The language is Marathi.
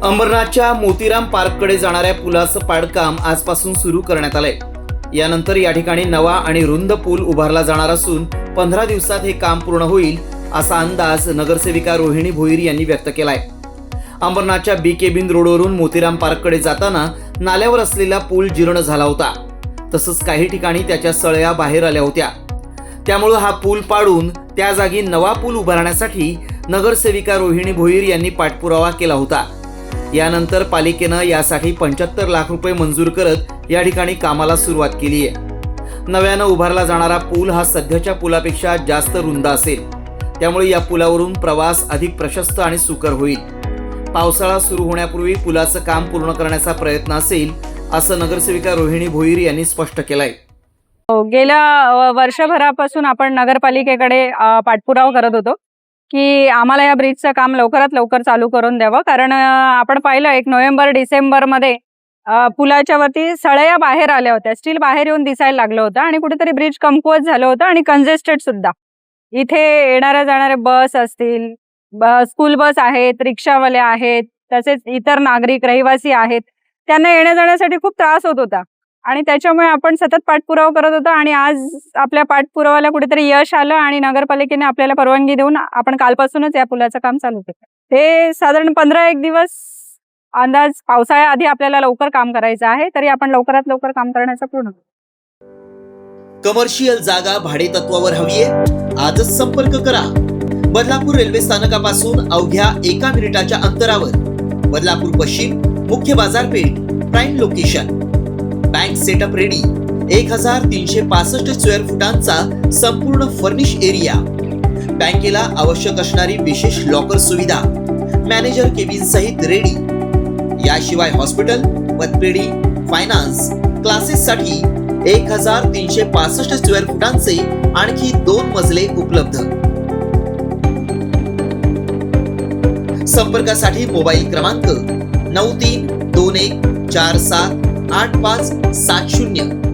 अंबरनाथच्या मोतीराम पार्ककडे जाणाऱ्या पुलाचं पाडकाम आजपासून सुरू करण्यात आलंय। यानंतर या ठिकाणी नवा आणि रुंद पूल उभारला जाणार असून 15 दिवसात हे काम पूर्ण होईल असा अंदाज नगरसेविका रोहिणी भोईर यांनी व्यक्त केलाय। अंबरनाथच्या बी केबिन रोडवरून मोतीराम पार्ककडे जाताना नाल्यावर असलेला पूल जीर्ण झाला होता, तसंच काही ठिकाणी त्याच्या सळया बाहेर आल्या होत्या। त्यामुळे हा पूल पाडून त्या जागी नवा पूल उभारण्यासाठी नगरसेविका रोहिणी भोईर यांनी पाठपुरावा केला होता। यानंतर पालिकेनं यासाठी 75 लाख रुपये मंजूर करत या ठिकाणी कामाला सुरुवात केली आहे। नव्यानं उभारला जाणारा पूल हा सध्याच्या पुलापेक्षा जास्त रुंद असेल, त्यामुळे या पुलावरून प्रवास अधिक प्रशस्त आणि सुकर होईल। पावसाळा सुरू होण्यापूर्वी पुलाचं काम पूर्ण करण्याचा प्रयत्न असेल, असं नगरसेविका रोहिणी भोईर यांनी स्पष्ट केलंय। गेल्या वर्षभरापासून आपण नगरपालिकेकडे पाठपुरावा करत होतो की आम्हाला या ब्रिजचं काम लवकरात लवकर चालू करून द्यावं, कारण आपण पाहिलं 1 नोव्हेंबर-डिसेंबरमध्ये पुलाच्या वरती सळया बाहेर आल्या होत्या, स्टील बाहेर येऊन दिसायला लागलं होतं आणि कुठेतरी ब्रिज कमकुवत झालं होतं आणि कंजेस्टेड सुद्धा। इथे येणाऱ्या जाणाऱ्या बस असतील, स्कूल बस आहेत, रिक्षावाले आहेत, तसेच इतर नागरिक रहिवासी आहेत, त्यांना येण्या जाण्यासाठी खूप त्रास होत होता आणि त्याच्यामुळे आपण सतत पाठपुरावा करत होतो आणि आज आपल्या पाठपुराव्याला कुठेतरी यश आलं आणि नगरपालिकेने आपल्याला परवानगी देऊन आपण कालपासूनच या पुलाचं काम चालू केलं। हे साधारण 15-1 दिवस अंदाज पावसाळ्याआधी आपल्याला लवकर काम करायचं आहे, तरी आपण लवकरात लवकर काम करण्याचा पूर्ण कमर्शियल जागा भाडे तत्वावर हवीये? आजच संपर्क करा। बदलापूर रेल्वे स्थानकापासून अवघ्या 1 मिनिटाच्या अंतरावर, बदलापूर पश्चिम, मुख्य बाजारपेठ, prime location. Bank setup ready, 1365 square फुटांचा संपूर्ण फर्निश एरिया, बँकेला आवश्यक असणारी विशेष लॉकर सुविधा, मॅनेजर केबिन सहित रेडी। याशिवाय हॉस्पिटल, पतपेढी, फायनान्स, क्लासेस साठी 1365 स्क्वेअर फुटांचे आणखी 2 मजले उपलब्ध। संपर्कासाठी मोबाईल क्रमांक 9321478570